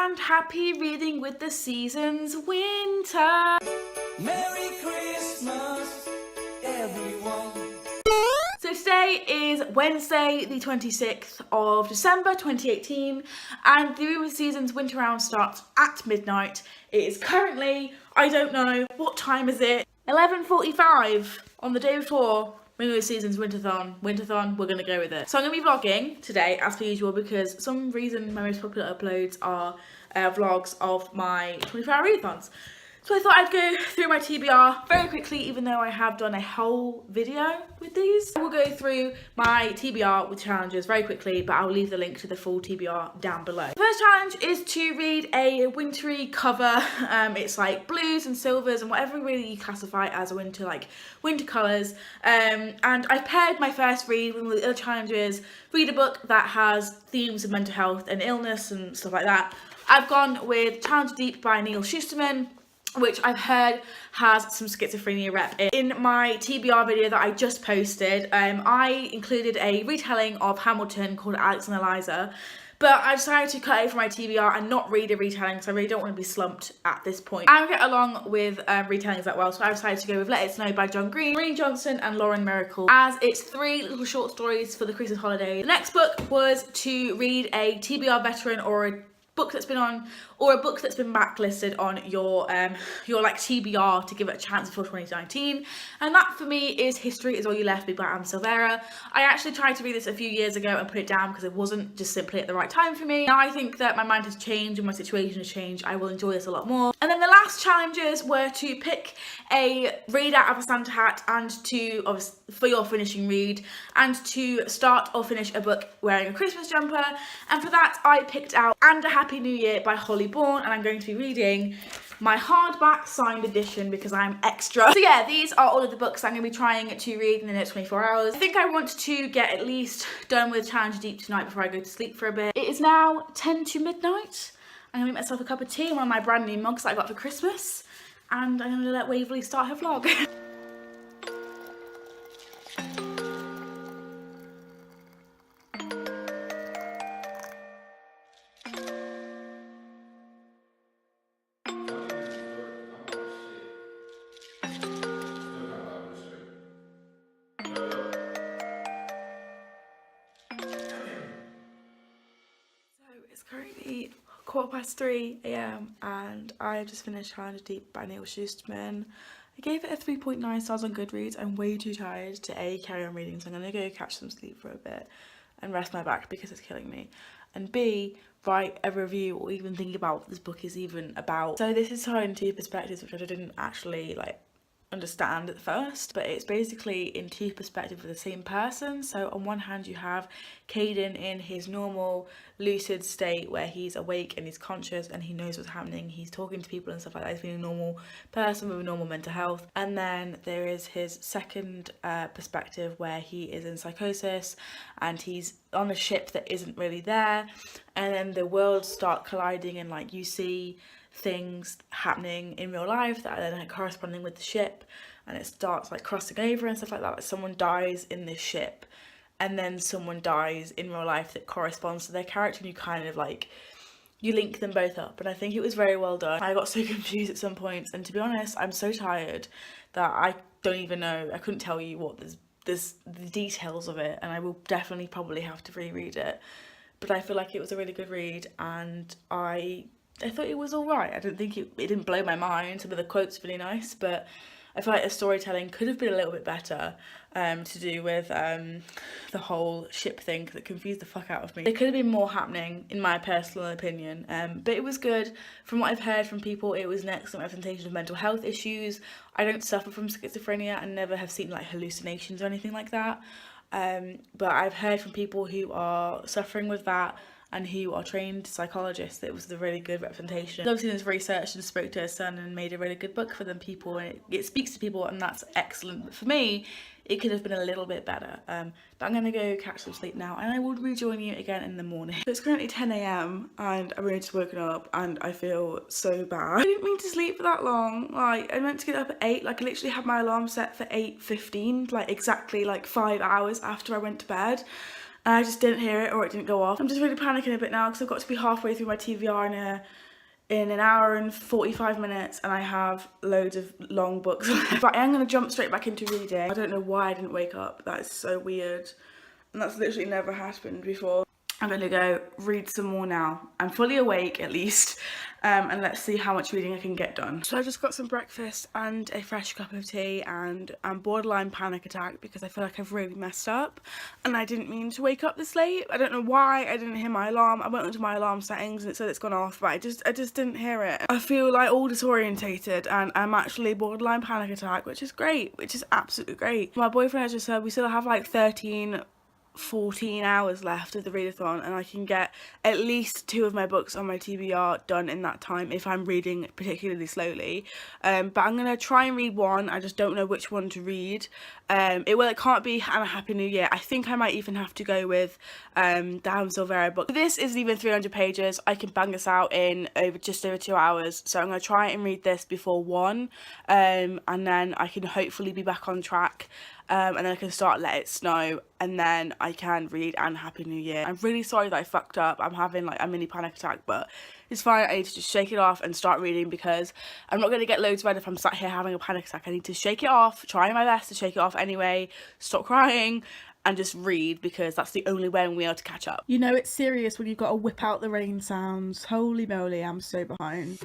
and happy reading with the seasons winter. Merry Christmas, everyone. So today is Wednesday the 26th of December 2018 and the Reading with the Seasons winter round starts at midnight. It is currently, I don't know, what time is it? 11:45 on the day before Reading with the Seasons Winterthon, we're going to go with it. So I'm going to be vlogging today as per usual because for some reason my most popular uploads are vlogs of my 24-hour readathons. So I thought I'd go through my TBR very quickly, even though I have done a whole video with these. We'll go through my TBR with challenges very quickly, but I'll leave the link to the full TBR down below. The first challenge is to read a wintry cover. It's like blues and silvers and whatever really you classify as a winter, like winter colours. And I've paired my first read with the other challenges. Read a book that has themes of mental health and illness and stuff like that. I've gone with Challenge Deep by Neil Schusterman, which I've heard has some schizophrenia rep in my TBR video that I just posted. I included a retelling of Hamilton called Alex and Eliza, but I decided to cut it from my TBR and not read a retelling because I really don't want to be slumped at this point. I get along with retellings that well, so I decided to go with Let It Snow by John Green, Maureen Johnson and Lauren Miracle, as it's 3 little short stories for the Christmas holiday. The next book was to read a TBR veteran or a book that's been on, or a book that's been backlisted on your like TBR to give it a chance for 2019, and that for me is History Is All You Left Me by Anne Silvera. I actually tried to read this a few years ago and put it down because it wasn't just simply at the right time for me. Now I think that my mind has changed and my situation has changed. I will enjoy this a lot more. And then the last challenges were to pick a read out of a Santa hat and to, obviously, for your finishing read, and to start or finish a book wearing a Christmas jumper. And for that I picked out And a Happy New Year by Holly Bourne, and I'm going to be reading my hardback signed edition because I'm extra. So yeah, these are all of the books I'm going to be trying to read in the next 24 hours. I think I want to get at least done with Challenge Deep tonight before I go to sleep for a bit. It is now 10 to midnight. I'm going to make myself a cup of tea in one of my brand new mugs that I got for Christmas, and I'm going to let Waverley start her vlog. It's currently 3:15 AM and I have just finished Challenge Deep by Neil Schusterman. I gave it a 3.9 stars on Goodreads. I'm way too tired to A, carry on reading, so I'm going to go catch some sleep for a bit and rest my back because it's killing me, and B, write a review or even think about what this book is even about. So this is told in 2 perspectives, which I didn't actually understand at first, but it's basically in 2 perspectives of the same person. So on one hand you have Caden in his normal lucid state where he's awake and he's conscious and he knows what's happening, he's talking to people and stuff like that, he's being a normal person with a normal mental health. And then there is his second perspective where he is in psychosis and he's on a ship that isn't really there, and then the worlds start colliding and you see things happening in real life that are then corresponding with the ship, and it starts crossing over and stuff like that. Like someone dies in this ship and then someone dies in real life that corresponds to their character, and you kind of you link them both up, and I think it was very well done. I got so confused at some points, and to be honest I'm so tired that I don't even know, I couldn't tell you what the details of it, and I will definitely probably have to reread it, but I feel like it was a really good read and I thought it was alright. I don't think it didn't blow my mind. Some of the quotes were really nice, but I feel like the storytelling could have been a little bit better to do with the whole ship thing, that confused the fuck out of me. There could have been more happening, in my personal opinion, but it was good. From what I've heard from people, it was an excellent representation of mental health issues. I don't suffer from schizophrenia and never have seen hallucinations or anything like that, but I've heard from people who are suffering with that and who are trained psychologists that it was a really good representation. Obviously has researched and spoke to her son and made a really good book for them people, and it speaks to people, and that's excellent. But for me, it could have been a little bit better. But I'm gonna go catch some sleep now and I will rejoin you again in the morning. So it's currently 10 AM and I've only just woken up and I feel so bad. I didn't mean to sleep for that long. I meant to get up at 8, I literally had my alarm set for 8:15, exactly 5 hours after I went to bed. and I just didn't hear it, or it didn't go off. I'm just really panicking a bit now because I've got to be halfway through my TBR in an hour and 45 minutes, and I have loads of long books left. But I am going to jump straight back into reading. I don't know why I didn't wake up. That is so weird, and that's literally never happened before. I'm going to go read some more now. I'm fully awake at least, and let's see how much reading I can get done. So I just got some breakfast and a fresh cup of tea, and I'm borderline panic attack because I feel like I've really messed up and I didn't mean to wake up this late. I don't know why. I didn't hear my alarm. I went into my alarm settings and it said it's gone off, but I just didn't hear it. I feel like all disorientated, and I'm actually borderline panic attack, which is great, which is absolutely great. My boyfriend has just said we still have like 14 hours left of the readathon, and I can get at least 2 of my books on my TBR done in that time if I'm reading particularly slowly. But I'm gonna try and read one. I just don't know which one to read. It can't be And a Happy New Year. I think I might even have to go with the Silvera book. This isn't even 300 pages. I can bang this out in just over 2 hours. So I'm gonna try and read this before 1, and then I can hopefully be back on track. And then I can start Let It Snow, and then I can read And Happy New Year. I'm really sorry that I fucked up. I'm having like a mini panic attack, but it's fine. I need to just shake it off and start reading, because I'm not going to get loads read if I'm sat here having a panic attack. I need to shake it off, try my best to shake it off anyway, stop crying, and just read, because that's the only way I'm going to be able to catch up. You know it's serious when you've got to whip out the rain sounds. Holy moly, I'm so behind.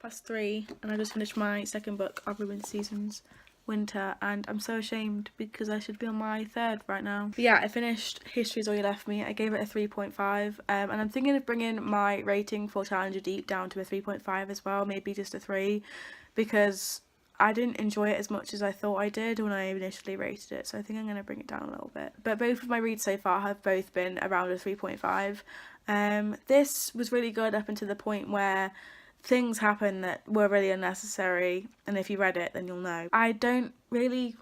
Past 3, and I just finished my second book, RWTS Winter, and I'm so ashamed because I should be on my 3rd right now. But yeah, I finished History's All You Left Me. I gave it a 3.5, and I'm thinking of bringing my rating for Challenger Deep down to a 3.5 as well, maybe just a 3, because I didn't enjoy it as much as I thought I did when I initially rated it, so I think I'm going to bring it down a little bit. But both of my reads so far have both been around a 3.5. This was really good up until the point where things happen that were really unnecessary, and if you read it then you'll know. This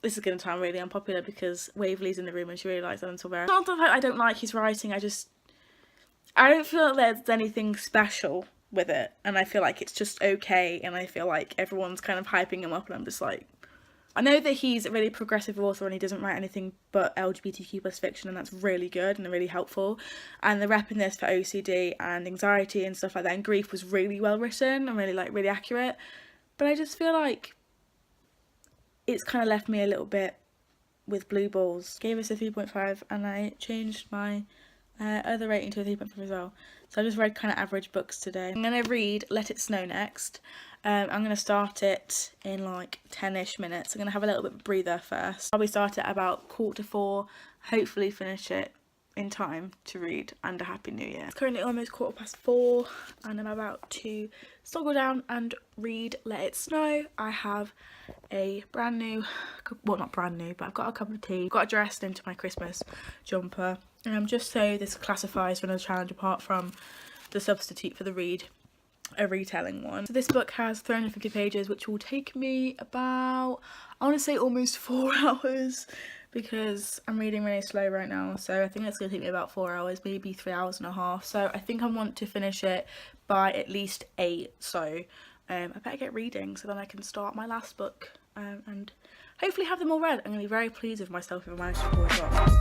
is going to sound really unpopular because Waverley's in the room and she really likes Alan Silvera. It's not that I don't like his writing, I don't feel like there's anything special with it, and I feel like it's just okay, and I feel like everyone's kind of hyping him up, and I'm just like, I know that he's a really progressive author and he doesn't write anything but LGBTQ plus fiction, and that's really good and really helpful, and the rep in this for OCD and anxiety and stuff like that and grief was really well written and really accurate, but I just feel like it's kind of left me a little bit with blue balls. Gave this a 3.5 and I changed my other rating to a 3.5 as well. So I just read kind of average books today. I'm going to read Let It Snow next. I'm going to start it in like 10ish minutes. I'm going to have a little bit of a breather first. I'll start it about 3:45, hopefully finish it in time to read And a Happy New Year. It's currently almost 4:15 and I'm about to snuggle down and read Let It Snow. I have a brand new, well not brand new, but I've got a cup of tea, got dressed into my Christmas jumper, and just so this classifies for another challenge apart from the substitute for the read, a retelling one. So this book has 350 pages, which will take me about, I want to say almost 4 hours, because I'm reading really slow right now, so I think it's going to take me about 4 hours, maybe 3 hours and a half. So I think I want to finish it by at least 8, so I better get reading so then I can start my last book and hopefully have them all read. I'm going to be very pleased with myself if I manage to pull it off.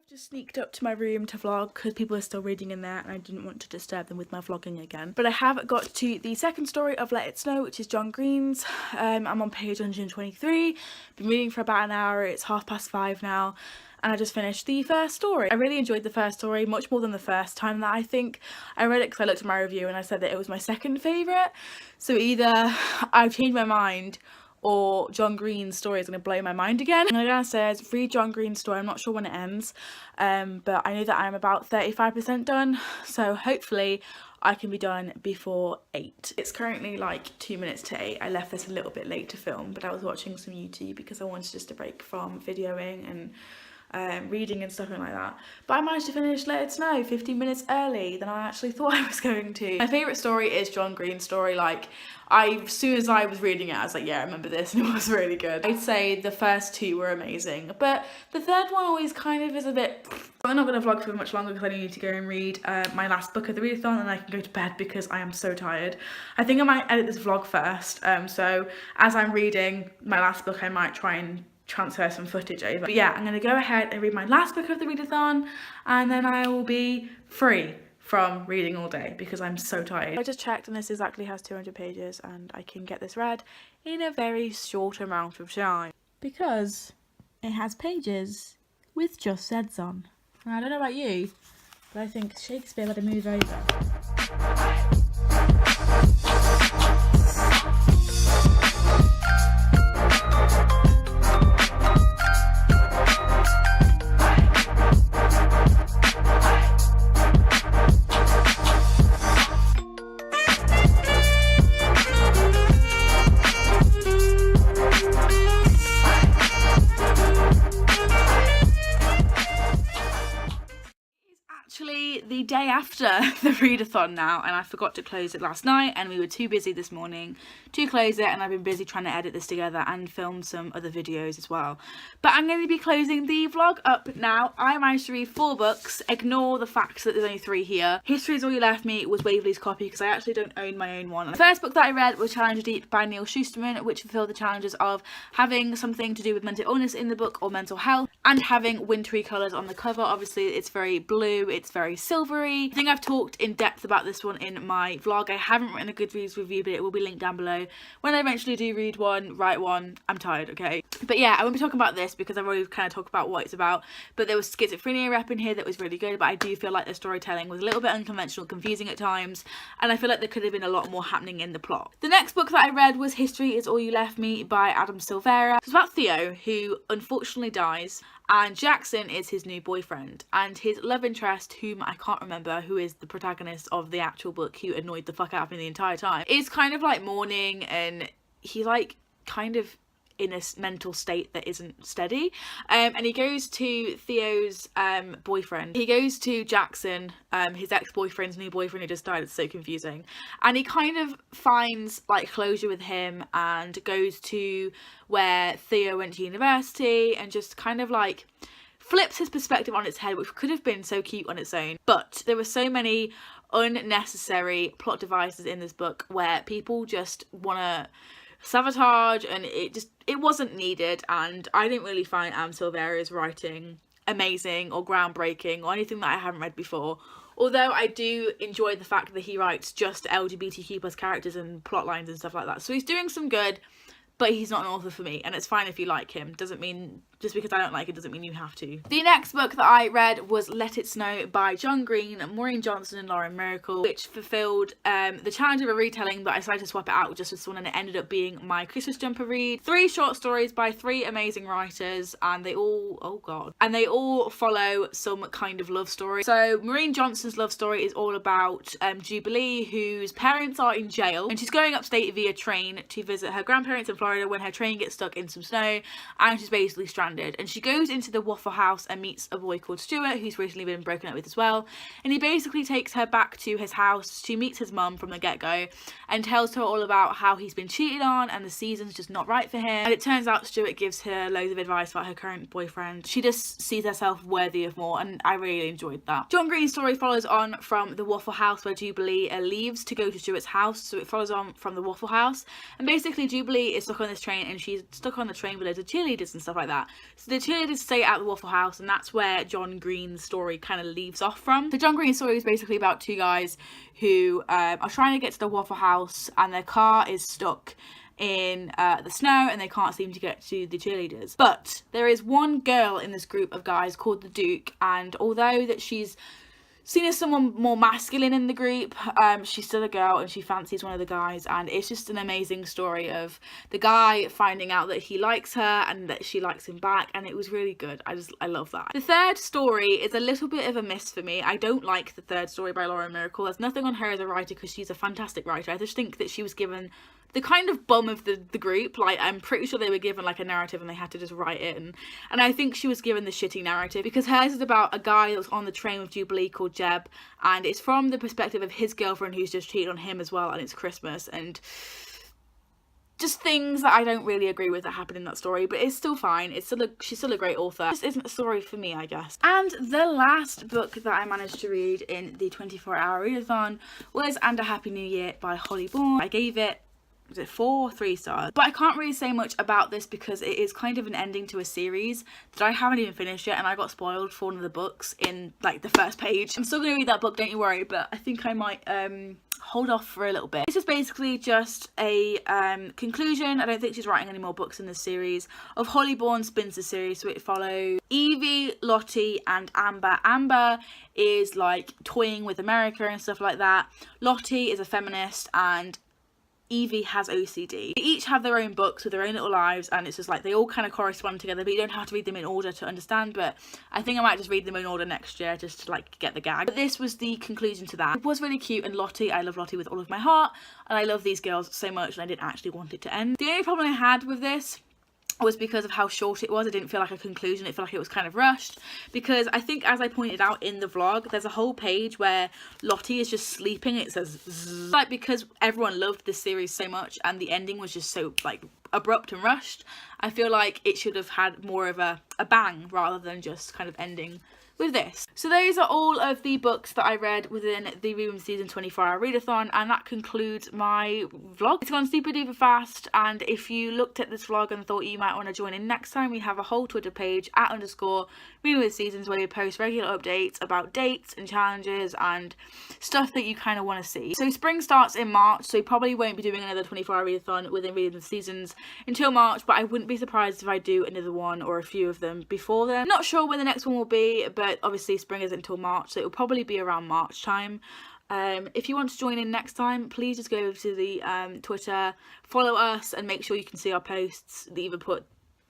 Just sneaked up to my room to vlog because people are still reading in there and I didn't want to disturb them with my vlogging again. But I have got to the second story of Let It Snow, which is John Green's. I'm on page 123, been reading for about an hour, it's 5:30 now, and I just finished the first story. I really enjoyed the first story, much more than the first time that I think I read it, because I looked at my review and I said that it was my second favourite. So either I've changed my mind or John Green's story is going to blow my mind again. I'm going to go downstairs, read John Green's story. I'm not sure when it ends, but I know that I'm about 35% done, so hopefully I can be done before 8. It's currently like 2 minutes to 8. I left this a little bit late to film, but I was watching some YouTube because I wanted just a break from videoing, and reading and stuff like that. But I managed to finish Let It Snow 15 minutes early than I actually thought I was going to. My favourite story is John Green's story. Like, as soon as I was reading it, I was like, yeah, I remember this, and it was really good. I'd say the first two were amazing, but the third one always kind of is a bit... I'm not going to vlog for much longer because I need to go and read my last book of the readathon, and I can go to bed because I am so tired. I think I might edit this vlog first, so as I'm reading my last book, I might try and transfer some footage over. But yeah, I'm going to go ahead and read my last book of the readathon, and then I will be free from reading all day because I'm so tired. I just checked and this exactly has 200 pages, and I can get this read in a very short amount of time because it has pages with just zeds on. And I don't know about you, but I think Shakespeare better move over. The day after the readathon now, and I forgot to close it last night, and we were too busy this morning to close it, and I've been busy trying to edit this together and film some other videos as well. But I'm going to be closing the vlog up now. I managed to read 4 books. Ignore the fact that there's only 3 here. History Is All You Left Me was Waverley's copy because I actually don't own my own one. The first book that I read was Challenge Deep by Neil Shusterman, which fulfilled the challenges of having something to do with mental illness in the book or mental health, and having wintry colours on the cover. Obviously it's very blue, it's very silvery. I think I've talked in depth about this one in my vlog. I haven't written a Goodreads review, but it will be linked down below. When I eventually do read one, write one, I'm tired, okay? But yeah, I won't be talking about this because I've already kind of talked about what it's about. But there was schizophrenia rep in here that was really good, but I do feel like the storytelling was a little bit unconventional, confusing at times, and I feel like there could have been a lot more happening in the plot. The next book that I read was History Is All You Left Me by Adam Silvera. It's about Theo, who unfortunately dies, and Jackson is his new boyfriend, and his love interest, whom I can't remember, who is the protagonist of the actual book, who annoyed the fuck out of me the entire time, is kind of like mourning, and he's like kind of in a mental state that isn't steady, and he goes to Theo's boyfriend. He goes to Jackson, his ex-boyfriend's new boyfriend who just died. It's so confusing, and he kind of finds like closure with him and goes to where Theo went to university and just kind of like flips his perspective on its head, which could have been so cute on its own. But there were so many unnecessary plot devices in this book where people just want to sabotage, and it wasn't needed, and I didn't really find Am Silvera's writing amazing or groundbreaking or anything that I haven't read before. Although I do enjoy the fact that he writes just LGBTQ plus characters and plot lines and stuff like that. So he's doing some good, but he's not an author for me, and it's fine if you like him. Doesn't mean, just because I don't like it doesn't mean you have to. The next book that I read was Let It Snow by John Green, Maureen Johnson and Lauren Miracle, which fulfilled the challenge of a retelling, but I decided to swap it out just with someone, and it ended up being my Christmas jumper read. 3 short stories by 3 amazing writers, and they all, oh god, and they all follow some kind of love story. So Maureen Johnson's love story is all about Jubilee, whose parents are in jail, and she's going upstate via train to visit her grandparents in Florida when her train gets stuck in some snow, and she's basically stranded. And she goes into the Waffle House and meets a boy called Stuart, who's recently been broken up with as well, and he basically takes her back to his house. She meets his mum from the get-go and tells her all about how he's been cheated on and the season's just not right for him, and it turns out Stuart gives her loads of advice about her current boyfriend. She just sees herself worthy of more, and I really enjoyed that. John Green's story follows on from the Waffle House where Jubilee leaves to go to Stuart's house, so it follows on from the Waffle House, and basically Jubilee is stuck on this train, and she's stuck on the train with loads of cheerleaders and stuff like that. So the cheerleaders stay at the Waffle House, and that's where John Green's story kind of leaves off from. So John Green's story is basically about 2 guys who are trying to get to the Waffle House, and their car is stuck in the snow, and they can't seem to get to the cheerleaders. But there is one girl in this group of guys called the Duke, and although that she's seen as someone more masculine in the group. She's still a girl and she fancies one of the guys, and it's just an amazing story of the guy finding out that he likes her and that she likes him back, and it was really good. I love that. The third story is a little bit of a miss for me. I don't like the third story by Lauren Miracle. There's nothing on her as a writer because she's a fantastic writer. I just think that she was given the kind of bum of the group. Like, I'm pretty sure they were given like a narrative and they had to just write it, and I think she was given the shitty narrative, because hers is about a guy that was on the train with Jubilee called Jeb, and it's from the perspective of his girlfriend who's just cheated on him as well, and it's Christmas, and just things that I don't really agree with that happen in that story, but it's still fine. She's still a great author. This isn't a story for me, I guess. And the last book that I managed to read in the 24-hour readathon was And a Happy New Year by Holly Bourne. I gave it, was it 4 or 3 stars? But I can't really say much about this because it is kind of an ending to a series that I haven't even finished yet, and I got spoiled for one of the books in like the first page. I'm still gonna read that book, don't you worry, but I think I might hold off for a little bit. This is basically just a conclusion. I don't think she's writing any more books in this series. Of Holly Bourne spins the series, so it follows Evie, Lottie and Amber. Amber is like toying with America and stuff like that. Lottie is a feminist and Evie has OCD. They each have their own books with their own little lives, and it's just like they all kind of correspond together, but you don't have to read them in order to understand. But I think I might just read them in order next year just to like get the gag. But this was the conclusion to that. It was really cute, and Lottie, I love Lottie with all of my heart, and I love these girls so much, and I didn't actually want it to end. The only problem I had with this was because of how short it was. It didn't feel like a conclusion. It felt like it was kind of rushed, because I think, as I pointed out in the vlog, there's a whole page where Lottie is just sleeping. It says zzz. Like, because everyone loved this series so much and the ending was just so like abrupt and rushed, I feel like it should have had more of a bang rather than just kind of ending with this. So those are all of the books that I read within the Reading Season 24-hour readathon, and that concludes my vlog. It's gone super duper fast, and if you looked at this vlog and thought you might want to join in next time, we have a whole Twitter page @_Reading where we post regular updates about dates and challenges and stuff that you kind of want to see. So spring starts in March, so we probably won't be doing another 24-hour readathon within Reading the Seasons until March, but I wouldn't be surprised if I do another one or a few of them before then. Not sure when the next one will be, but obviously spring isn't until March, so it will probably be around March time. If you want to join in next time, please just go over to the Twitter, follow us, and make sure you can see our posts. They either put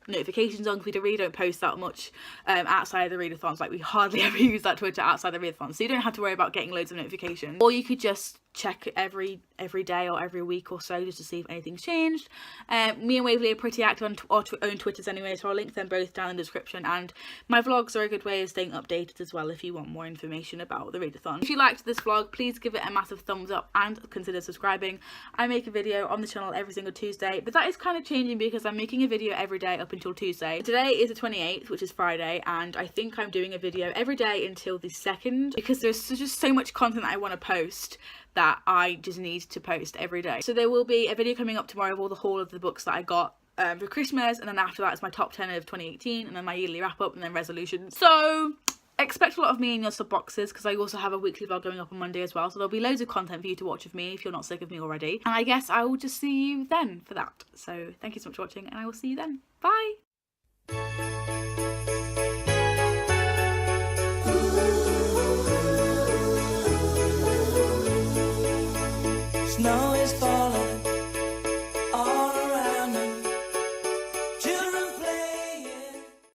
notifications on, because we really don't post that much outside of the readathons. Like, we hardly ever use that Twitter outside the readathons, so you don't have to worry about getting loads of notifications. Or you could just check every day or every week or so just to see if anything's changed. Me and Waverley are pretty active on our own Twitters anyway, so I'll link them both down in the description, and my vlogs are a good way of staying updated as well if you want more information about the readathon. If you liked this vlog, please give it a massive thumbs up and consider subscribing. I make a video on the channel every single Tuesday, but that is kind of changing because I'm making a video every day up until Tuesday. Today is the 28th, which is Friday, and I think I'm doing a video every day until the 2nd, because there's just so much content that I want to post that I just need to post every day. So there will be a video coming up tomorrow of all the haul of the books that I got for Christmas, and then after that is my top 10 of 2018, and then my yearly wrap up, and then resolutions. So expect a lot of me in your sub boxes, because I also have a weekly vlog going up on Monday as well, so there'll be loads of content for you to watch with me if you're not sick of me already. And I guess I will just see you then for that. So thank you so much for watching, and I will see you then. Bye! Snow